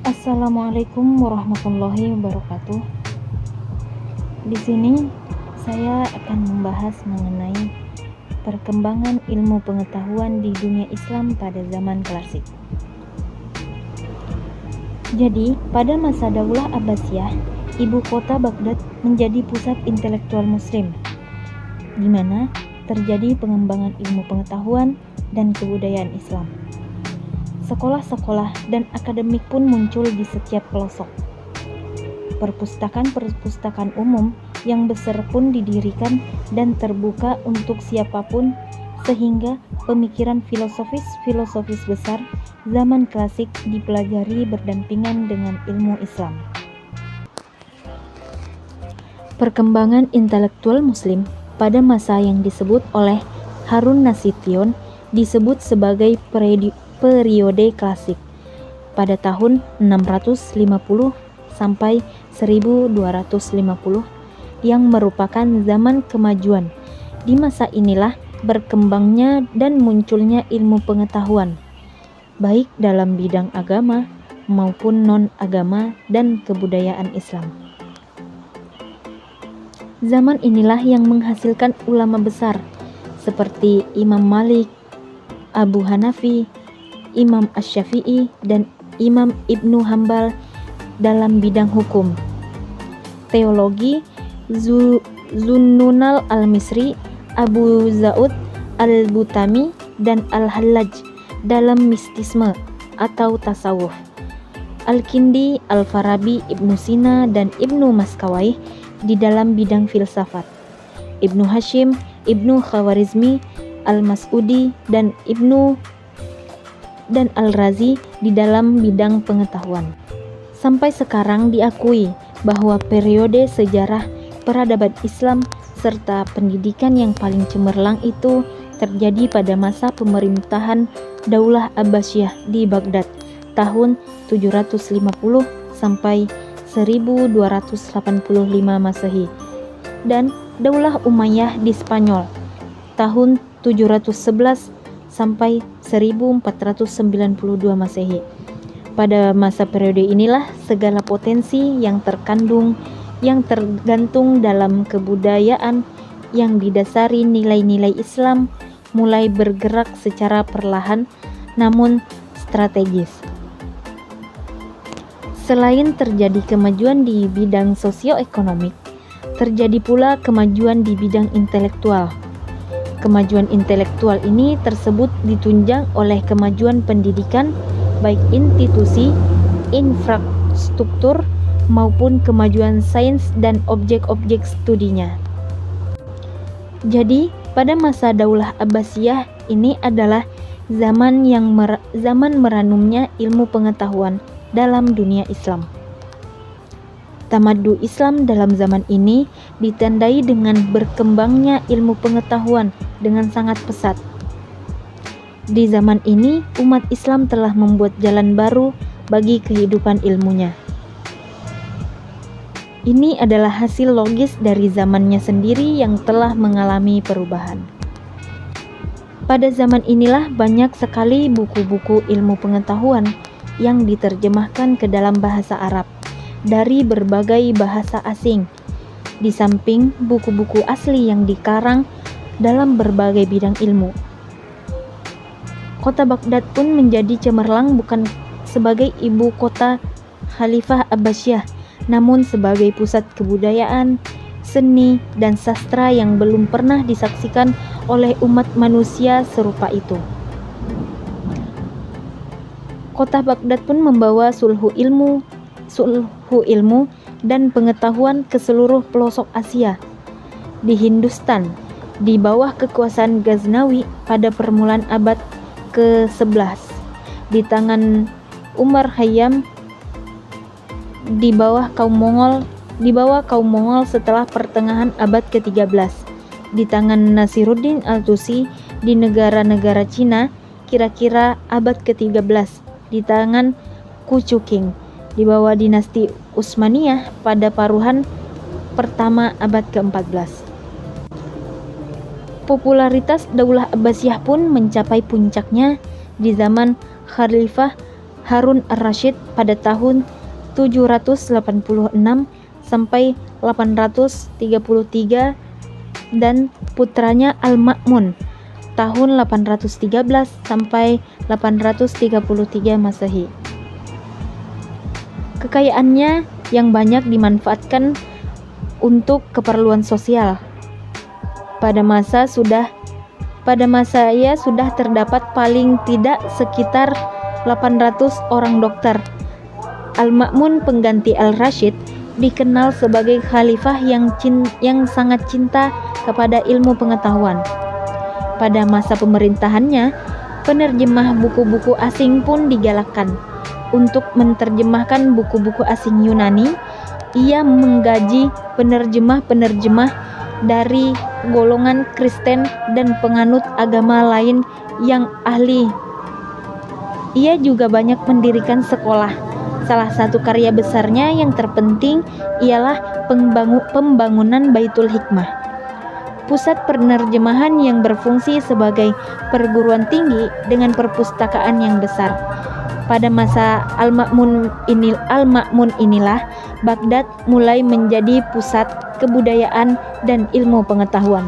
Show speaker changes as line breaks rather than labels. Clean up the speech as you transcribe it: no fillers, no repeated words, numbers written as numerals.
Assalamualaikum warahmatullahi wabarakatuh. Di sini saya akan membahas mengenai perkembangan ilmu pengetahuan di dunia Islam pada zaman klasik. Jadi, pada masa Daulah Abbasiyah, ibu kota Baghdad menjadi pusat intelektual muslim, di mana terjadi pengembangan ilmu pengetahuan dan kebudayaan Islam. Sekolah-sekolah dan akademik pun muncul di setiap pelosok. Perpustakaan-perpustakaan umum yang besar pun didirikan dan terbuka untuk siapapun, sehingga pemikiran filosofis besar zaman klasik dipelajari berdampingan dengan ilmu Islam. Perkembangan intelektual muslim pada masa yang disebut oleh Harun Nasution disebut sebagai periode klasik pada tahun 650 sampai 1250 yang merupakan zaman kemajuan. Di masa inilah berkembangnya dan munculnya ilmu pengetahuan, baik dalam bidang agama maupun non-agama dan kebudayaan Islam. Zaman inilah yang menghasilkan ulama besar seperti Imam Malik, Abu Hanafi, Imam Asy-Syafi'i, dan Imam Ibnu Hambal dalam bidang hukum, teologi, Zunnun al-Misri, Abu Za'ud al-Butami, dan Al-Hallaj dalam mistisme atau tasawuf, Al-Kindi, Al-Farabi, Ibnu Sina, dan Ibnu Maskawai di dalam bidang filsafat, Ibnu Hashim, Ibnu Khawarizmi, Al-Mas'udi, dan Al-Razi di dalam bidang pengetahuan. Sampai sekarang diakui bahwa periode sejarah peradaban Islam serta pendidikan yang paling cemerlang itu terjadi pada masa pemerintahan Daulah Abbasiyah di Baghdad tahun 750 sampai 1285 Masehi, dan Daulah Umayyah di Spanyol tahun 711 sampai 1492 Masehi. Pada masa periode inilah segala potensi yang tergantung dalam kebudayaan yang didasari nilai-nilai Islam mulai bergerak secara perlahan namun strategis. Selain terjadi kemajuan di bidang sosioekonomik, terjadi pula kemajuan di bidang intelektual. Kemajuan intelektual ini tersebut ditunjang oleh kemajuan pendidikan, baik institusi, infrastruktur, maupun kemajuan sains dan objek-objek studinya. Jadi, pada masa Daulah Abbasiyah ini adalah zaman meranumnya ilmu pengetahuan dalam dunia Islam. Tamaddu Islam dalam zaman ini ditandai dengan berkembangnya ilmu pengetahuan dengan sangat pesat. Di zaman ini, umat Islam telah membuat jalan baru bagi kehidupan ilmunya. Ini adalah hasil logis dari zamannya sendiri yang telah mengalami perubahan. Pada zaman inilah banyak sekali buku-buku ilmu pengetahuan yang diterjemahkan ke dalam bahasa Arab dari berbagai bahasa asing, di samping buku-buku asli yang dikarang dalam berbagai bidang ilmu. Kota Baghdad pun menjadi cemerlang bukan sebagai ibu kota Khalifah Abbasiyah, namun sebagai pusat kebudayaan, seni, dan sastra yang belum pernah disaksikan oleh umat manusia serupa itu. Kota Baghdad pun membawa sulhu ilmu dan pengetahuan ke seluruh pelosok Asia. Di Hindustan, di bawah kekuasaan Ghaznawi pada permulaan abad ke-11, di tangan Umar Khayyam, di bawah kaum Mongol setelah pertengahan abad ke-13, di tangan Nasiruddin Al-Tusi di negara-negara Cina kira-kira abad ke-13, di tangan Kuchu King di bawah dinasti Utsmaniyah pada paruhan pertama abad ke-14. Popularitas Daulah Abbasiyah pun mencapai puncaknya di zaman Khalifah Harun ar-Rasyid pada tahun 786 sampai 833 dan putranya Al-Ma'mun tahun 813 sampai 833 Masehi. Kekayaannya yang banyak dimanfaatkan untuk keperluan sosial. Pada masanya sudah terdapat paling tidak sekitar 800 orang dokter. Al-Ma'mun pengganti Al-Rasyid dikenal sebagai khalifah yang sangat cinta kepada ilmu pengetahuan. Pada masa pemerintahannya, penerjemah buku-buku asing pun digalakkan. Untuk menerjemahkan buku-buku asing Yunani, ia menggaji penerjemah-penerjemah dari golongan Kristen dan penganut agama lain yang ahli. Ia juga banyak mendirikan sekolah. Salah satu karya besarnya yang terpenting ialah pembangunan Baitul Hikmah, pusat penerjemahan yang berfungsi sebagai perguruan tinggi dengan perpustakaan yang besar. Pada masa Al-Ma'mun inilah Baghdad mulai menjadi pusat kebudayaan dan ilmu pengetahuan.